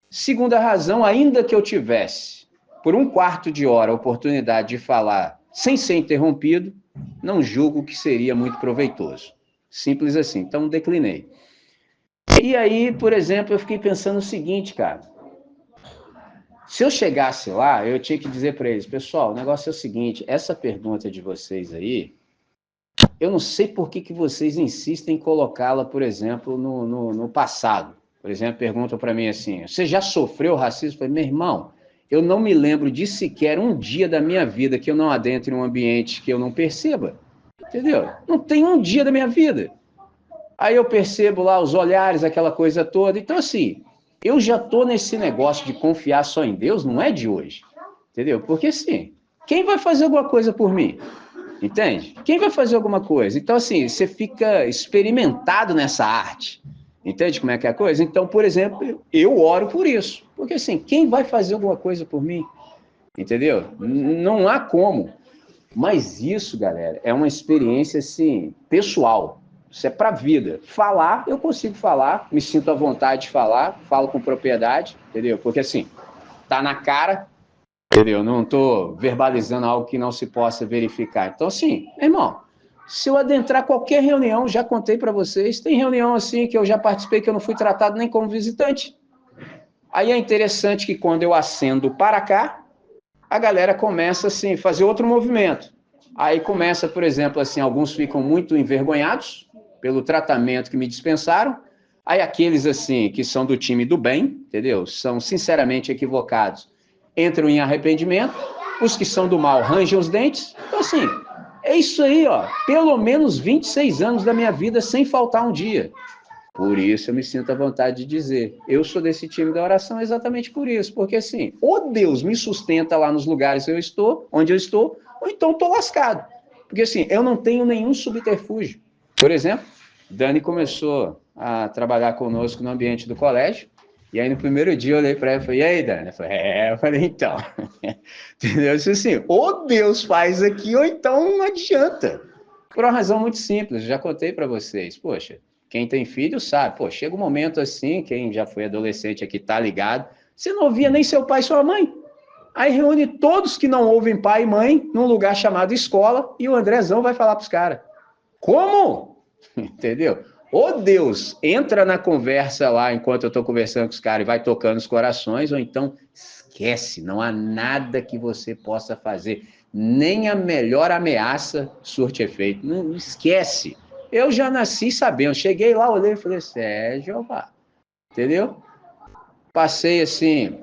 Segunda razão, ainda que eu tivesse, por um quarto de hora, a oportunidade de falar sem ser interrompido, não julgo que seria muito proveitoso. Simples assim. Então, declinei. E aí, por exemplo, eu fiquei pensando o seguinte, cara. Se eu chegasse lá, eu tinha que dizer para eles, pessoal, o negócio é o seguinte, essa pergunta de vocês aí, eu não sei por que vocês insistem em colocá-la, por exemplo, no passado. Por exemplo, perguntam para mim assim, você já sofreu racismo? Eu falei, meu irmão, eu não me lembro de sequer um dia da minha vida que eu não adentre em um ambiente que eu não perceba. Entendeu? Não tem um dia da minha vida. Aí eu percebo lá os olhares, aquela coisa toda. Então, assim, Eu já estou nesse negócio de confiar só em Deus, não é de hoje, entendeu? Porque assim, quem vai fazer alguma coisa por mim? Entende? Quem vai fazer alguma coisa? Então, assim, você fica experimentado nessa arte. Entende como é que é a coisa? Então, por exemplo, eu oro por isso. Porque, assim, quem vai fazer alguma coisa por mim? Entendeu? Não há como. Mas isso, galera, é uma experiência, assim, pessoal. Isso é para a vida. Falar, eu consigo falar, me sinto à vontade de falar, falo com propriedade, entendeu? Porque, assim, tá na cara, entendeu? Não estou verbalizando algo que não se possa verificar. Então, assim, irmão, se eu adentrar qualquer reunião, já contei para vocês, tem reunião assim que eu já participei que eu não fui tratado nem como visitante. Aí é interessante que quando eu acendo para cá, a galera começa assim, fazer outro movimento. Aí começa, por exemplo, assim, alguns ficam muito envergonhados pelo tratamento que me dispensaram. Aí aqueles assim que são do time do bem, entendeu? São sinceramente equivocados, entram em arrependimento. Os que são do mal rangem os dentes. Então assim, é isso aí, ó. Pelo menos 26 anos da minha vida sem faltar um dia. Por isso eu me sinto à vontade de dizer, eu sou desse time da oração exatamente por isso, porque assim, ou Deus me sustenta lá nos lugares que eu estou, onde eu estou, ou então estou lascado. Porque assim, eu não tenho nenhum subterfúgio. Por exemplo, Dani começou a trabalhar conosco no ambiente do colégio, e aí no primeiro dia eu olhei para ela e falei, e aí, Dani? Eu falei, então, entendeu? Assim, ou Deus faz aqui, ou então não adianta. Por uma razão muito simples, eu já contei para vocês, poxa, quem tem filho sabe, pô, chega um momento assim, quem já foi adolescente aqui tá ligado, você não ouvia nem seu pai e sua mãe. Aí reúne todos que não ouvem pai e mãe num lugar chamado escola e o Andrezão vai falar pros caras. Como? Entendeu? Ou Deus entra na conversa lá enquanto eu tô conversando com os caras e vai tocando os corações, ou então esquece, não há nada que você possa fazer, nem a melhor ameaça surte efeito. Não esquece. Eu já nasci sabendo, cheguei lá, olhei e falei, Sérgio, opa, entendeu? Passei assim,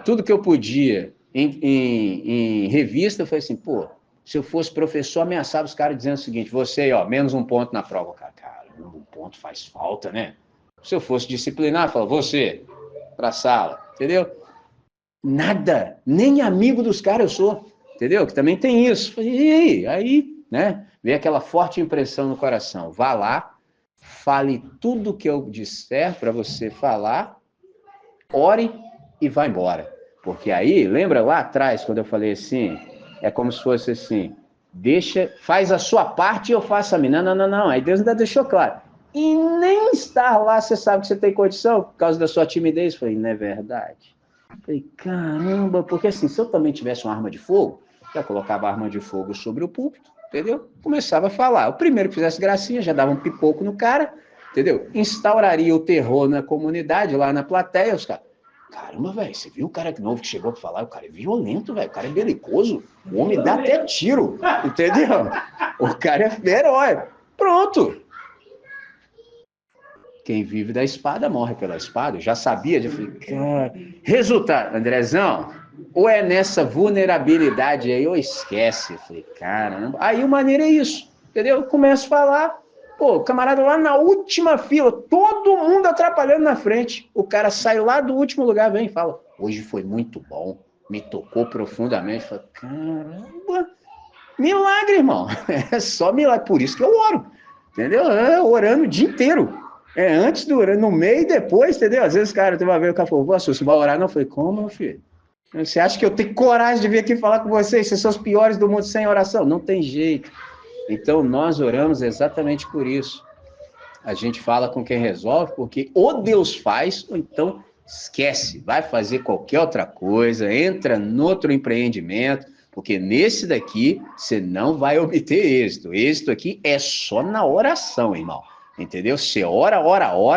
tudo que eu podia em revista, eu falei assim, pô, se eu fosse professor, ameaçava os caras dizendo o seguinte, você, ó, menos um ponto na prova. Cara, um ponto faz falta, né? Se eu fosse disciplinar, eu falava, você, pra sala, entendeu? Nada, nem amigo dos caras eu sou, entendeu? Que também tem isso. E aí, né? Vem aquela forte impressão no coração. Vá lá, fale tudo que eu disser para você falar, ore e vá embora. Porque aí, lembra lá atrás, quando eu falei assim, é como se fosse assim, deixa, faz a sua parte e eu faço a minha. Não. Aí Deus ainda deixou claro. E nem estar lá, você sabe que você tem condição, por causa da sua timidez. Eu falei, não é verdade. Falei, caramba, porque assim, se eu também tivesse uma arma de fogo, já colocava a arma de fogo sobre o púlpito, entendeu? Começava a falar. O primeiro que fizesse gracinha, já dava um pipoco no cara, entendeu? Instauraria o terror na comunidade, lá na plateia, os caras. Caramba, velho, você viu o cara novo que chegou pra falar? O cara é violento, velho, o cara é belicoso, o homem dá até tiro, entendeu? O cara é herói. Pronto. Quem vive da espada morre pela espada. Eu já sabia, já falei, cara. Resultado, Andrezão, ou é nessa vulnerabilidade aí, ou esquece. Eu falei, caramba. Aí o maneiro é isso, entendeu? Eu começo a falar, pô, o camarada lá na última fila, todo mundo atrapalhando na frente. O cara sai lá do último lugar, vem e fala, hoje foi muito bom, me tocou profundamente. Eu falei, caramba, milagre, irmão. É só milagre, por isso que eu oro, entendeu? Orando o dia inteiro. Antes do no meio e depois, entendeu? Às vezes, cara, tem uma vez o cara falou, você vai orar? Não, eu falei, como, meu filho? Você acha que eu tenho coragem de vir aqui falar com vocês? Vocês são os piores do mundo sem oração? Não tem jeito. Então, nós oramos exatamente por isso. A gente fala com quem resolve, porque ou Deus faz, ou então esquece, vai fazer qualquer outra coisa, entra no outro empreendimento, porque nesse daqui você não vai obter êxito. Êxito aqui é só na oração, irmão. Entendeu? Você ora,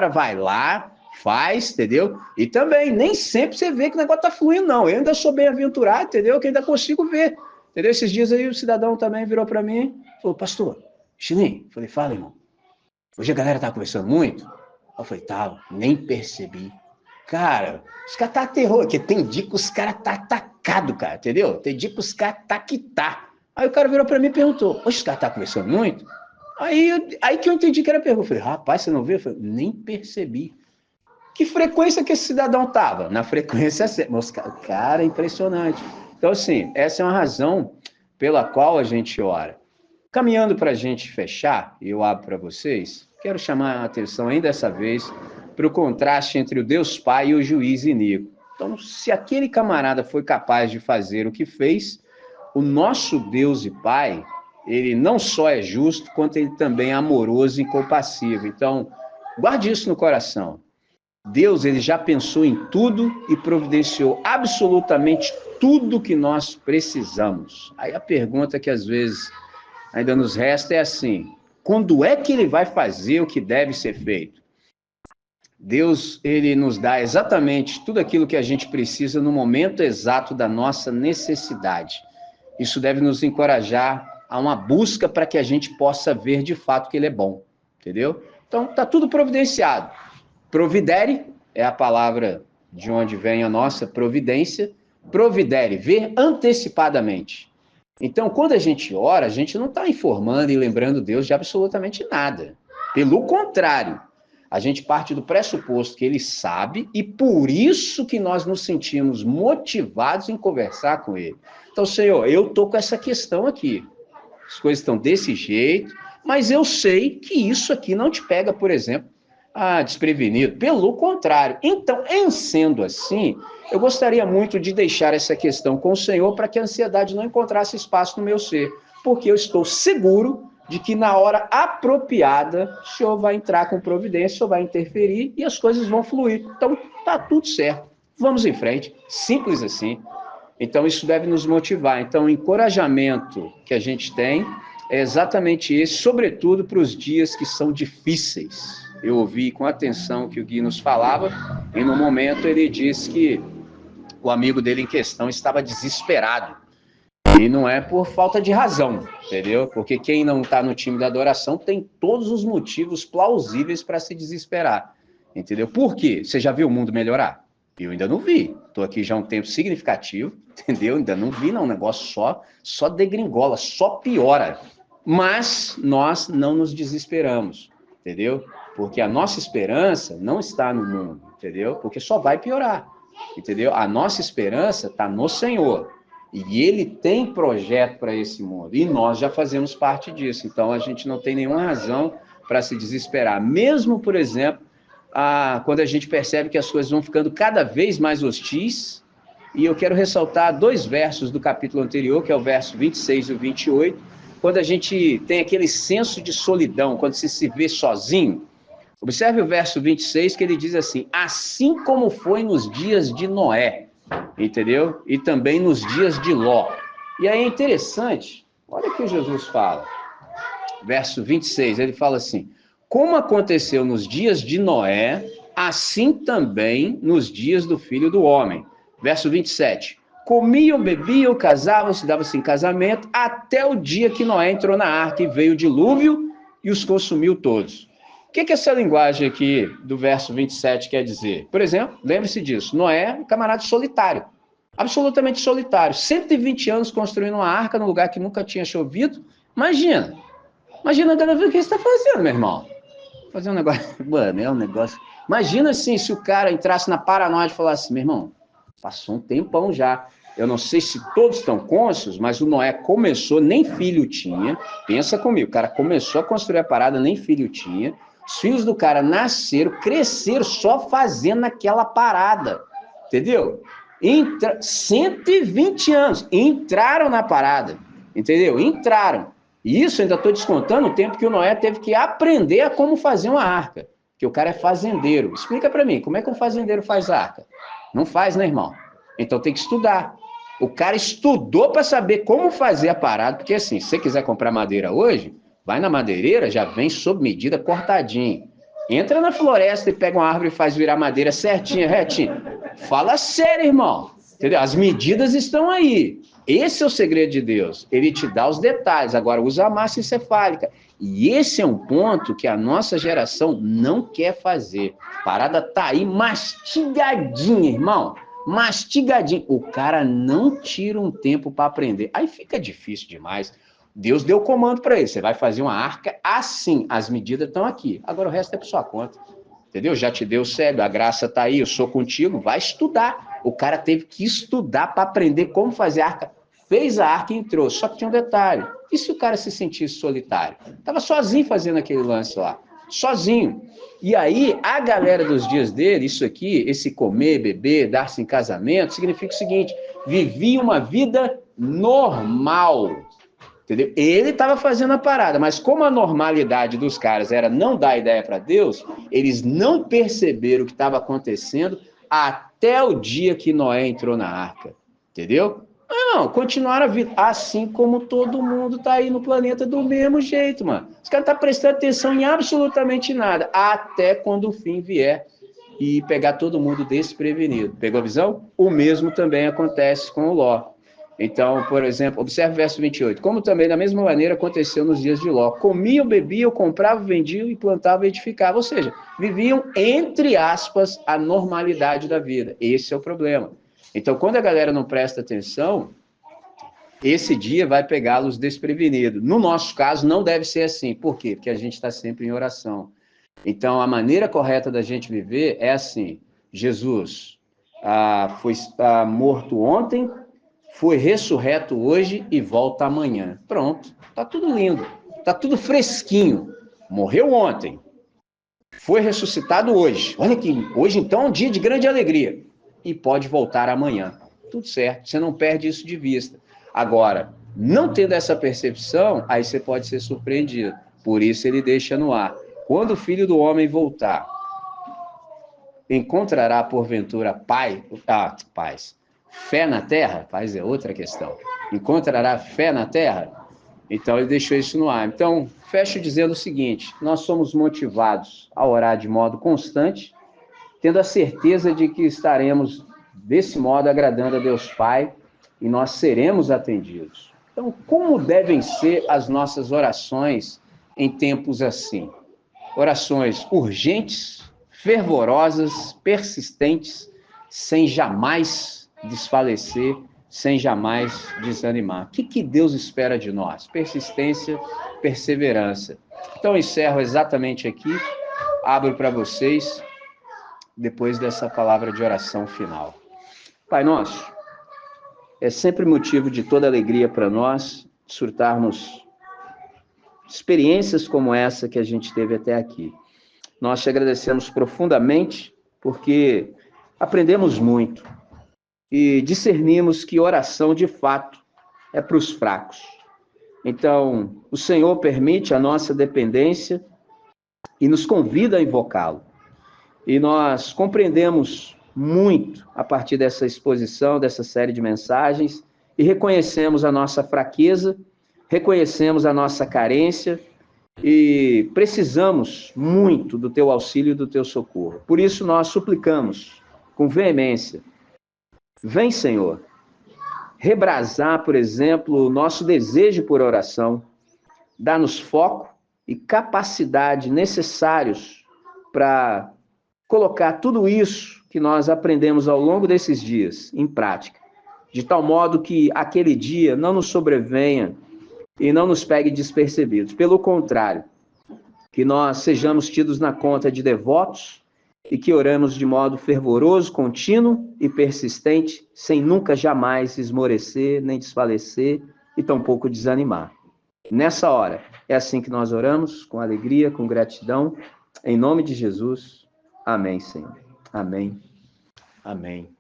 vai lá, faz, entendeu? E também, nem sempre você vê que o negócio tá fluindo, não. Eu ainda sou bem-aventurado, entendeu? Que ainda consigo ver. Entendeu? Esses dias aí o cidadão também virou para mim e falou, pastor, Chilim, falei, fala, irmão. Hoje a galera tá conversando muito? Eu falei, tava, nem percebi. Cara, os caras tá terror, porque tem dia que os caras tá atacado, cara, entendeu? Tem dia que os caras tá que tá. Aí o cara virou pra mim e perguntou, hoje os caras tá conversando muito? Aí que eu entendi que era pergunta. Eu falei, rapaz, você não viu? Eu falei, nem percebi. Que frequência que esse cidadão estava? Na frequência certa. Cara, é impressionante. Então, assim, essa é uma razão pela qual a gente ora. Caminhando para a gente fechar, e eu abro para vocês, quero chamar a atenção ainda dessa vez para o contraste entre o Deus Pai e o juiz iníquo. Então, se aquele camarada foi capaz de fazer o que fez, o nosso Deus e Pai, ele não só é justo, quanto ele também é amoroso e compassivo. Então, guarde isso no coração. Deus, ele já pensou em tudo e providenciou absolutamente tudo que nós precisamos. Aí a pergunta que às vezes ainda nos resta é assim: quando é que ele vai fazer o que deve ser feito? Deus, ele nos dá exatamente tudo aquilo que a gente precisa no momento exato da nossa necessidade. Isso deve nos encorajar a uma busca para que a gente possa ver de fato que ele é bom, entendeu? Então, está tudo providenciado. Providere é a palavra de onde vem a nossa providência. Providere, ver antecipadamente. Então, quando a gente ora, a gente não está informando e lembrando Deus de absolutamente nada. Pelo contrário, a gente parte do pressuposto que ele sabe e por isso que nós nos sentimos motivados em conversar com ele. Então, Senhor, eu estou com essa questão aqui. As coisas estão desse jeito, mas eu sei que isso aqui não te pega, por exemplo, desprevenido. Pelo contrário. Então, em sendo assim, eu gostaria muito de deixar essa questão com o Senhor para que a ansiedade não encontrasse espaço no meu ser, porque eu estou seguro de que na hora apropriada o Senhor vai entrar com providência, o Senhor vai interferir e as coisas vão fluir. Então, tá tudo certo. Vamos em frente. Simples assim. Então, isso deve nos motivar. Então, o encorajamento que a gente tem é exatamente esse, sobretudo para os dias que são difíceis. Eu ouvi com atenção o que o Gui nos falava, e no momento ele disse que o amigo dele em questão estava desesperado. E não é por falta de razão, entendeu? Porque quem não está no time da adoração tem todos os motivos plausíveis para se desesperar, entendeu? Por quê? Você já viu o mundo melhorar? Eu ainda não vi. Estou aqui já há um tempo significativo, entendeu? Ainda não vi, não. O negócio só degringola, só piora. Mas nós não nos desesperamos, entendeu? Porque a nossa esperança não está no mundo, entendeu? Porque só vai piorar, entendeu? A nossa esperança está no Senhor. E ele tem projeto para esse mundo. E nós já fazemos parte disso. Então, a gente não tem nenhuma razão para se desesperar. Mesmo, por exemplo, quando a gente percebe que as coisas vão ficando cada vez mais hostis. E eu quero ressaltar 2 versos do capítulo anterior, que é o verso 26 e o 28, quando a gente tem aquele senso de solidão, quando você se vê sozinho. Observe o verso 26, que ele diz assim: assim como foi nos dias de Noé, entendeu? E também nos dias de Ló. E aí é interessante, olha o que Jesus fala. Verso 26, ele fala assim: como aconteceu nos dias de Noé, assim também nos dias do Filho do Homem. Verso 27, comiam, bebiam, casavam, se davam-se em casamento, até o dia que Noé entrou na arca e veio o dilúvio e os consumiu todos. O que essa linguagem aqui do verso 27 quer dizer? Por exemplo, lembre-se disso, Noé, um camarada solitário, absolutamente solitário, 120 anos construindo uma arca num lugar que nunca tinha chovido. Imagina cada vez o que você está fazendo, meu irmão. Fazer um negócio, mano, é um negócio. Imagina assim, se o cara entrasse na paranoia e falasse, meu irmão, passou um tempão já. Eu não sei se todos estão cônscios, mas o Noé começou, nem filho tinha. Pensa comigo, o cara começou a construir a parada, nem filho tinha. Os filhos do cara nasceram, cresceram só fazendo aquela parada. Entendeu? 120 anos. Entraram na parada. Entendeu? Entraram. E isso ainda estou descontando o tempo que o Noé teve que aprender a como fazer uma arca. Porque o cara é fazendeiro. Explica para mim, como é que um fazendeiro faz arca? Não faz, né, irmão? Então tem que estudar. O cara estudou para saber como fazer a parada, porque assim, se você quiser comprar madeira hoje, vai na madeireira, já vem sob medida, cortadinho. Entra na floresta e pega uma árvore e faz virar madeira certinha, retinha. Fala sério, irmão. Entendeu? As medidas estão aí. Esse é o segredo de Deus. Ele te dá os detalhes. Agora, usa a massa encefálica. E esse é um ponto que a nossa geração não quer fazer. A parada tá aí mastigadinha, irmão. Mastigadinho. O cara não tira um tempo para aprender. Aí fica difícil demais. Deus deu comando para ele. Você vai fazer uma arca assim. As medidas estão aqui. Agora o resto é por sua conta. entendeu? Já te deu o cérebro, a graça está aí, eu sou contigo, vai estudar. O cara teve que estudar para aprender como fazer a arca. Fez a arca e entrou, só que tinha um detalhe. E se o cara se sentisse solitário? Estava sozinho fazendo aquele lance lá, sozinho. E aí, a galera dos dias dele, isso aqui, esse comer, beber, dar-se em casamento, significa o seguinte, vivia uma vida normal, entendeu? Ele estava fazendo a parada, mas como a normalidade dos caras era não dar ideia para Deus, eles não perceberam o que estava acontecendo até o dia que Noé entrou na arca, entendeu? Não, continuaram a vida, assim como todo mundo tá aí no planeta do mesmo jeito, mano. Os caras não estão prestando atenção em absolutamente nada, até quando o fim vier e pegar todo mundo desprevenido. Pegou a visão? O mesmo também acontece com o Ló. Então, por exemplo, observe o verso 28. Como também, da mesma maneira, aconteceu nos dias de Ló. Comiam, bebiam, compravam, vendiam e plantavam e edificavam. Ou seja, viviam, entre aspas, a normalidade da vida. Esse é o problema. Então, quando a galera não presta atenção, esse dia vai pegá-los desprevenidos. No nosso caso, não deve ser assim. Por quê? Porque a gente está sempre em oração. Então, a maneira correta da gente viver é assim. Jesus foi morto ontem, foi ressurreto hoje e volta amanhã. Pronto, tá tudo lindo, tá tudo fresquinho. Morreu ontem, foi ressuscitado hoje. Olha que hoje então é um dia de grande alegria e pode voltar amanhã. Tudo certo, você não perde isso de vista. Agora, não tendo essa percepção, aí você pode ser surpreendido. Por isso ele deixa no ar. Quando o Filho do Homem voltar, encontrará porventura paz, fé na terra? Paz é outra questão. Encontrará fé na terra? Então ele deixou isso no ar. Então, fecho dizendo o seguinte, nós somos motivados a orar de modo constante, tendo a certeza de que estaremos, desse modo, agradando a Deus Pai, e nós seremos atendidos. Então, como devem ser as nossas orações em tempos assim? Orações urgentes, fervorosas, persistentes, sem jamais desfalecer, sem jamais desanimar. O que Deus espera de nós? Persistência, perseverança. Então, encerro exatamente aqui, abro para vocês, depois dessa palavra de oração final. Pai nosso, é sempre motivo de toda alegria para nós desfrutarmos experiências como essa que a gente teve até aqui. Nós te agradecemos profundamente porque aprendemos muito e discernimos que oração, de fato, é para os fracos. Então, o Senhor permite a nossa dependência e nos convida a invocá-lo. E nós compreendemos muito a partir dessa exposição, dessa série de mensagens, e reconhecemos a nossa fraqueza, reconhecemos a nossa carência e precisamos muito do teu auxílio e do teu socorro. Por isso nós suplicamos com veemência, vem, Senhor, rebrasar, por exemplo, o nosso desejo por oração, dá-nos foco e capacidade necessários para colocar tudo isso que nós aprendemos ao longo desses dias em prática, de tal modo que aquele dia não nos sobrevenha e não nos pegue despercebidos. Pelo contrário, que nós sejamos tidos na conta de devotos e que oramos de modo fervoroso, contínuo e persistente, sem nunca jamais esmorecer, nem desfalecer e tampouco desanimar. Nessa hora, é assim que nós oramos, com alegria, com gratidão, em nome de Jesus. Amém, Senhor. Amém. Amém.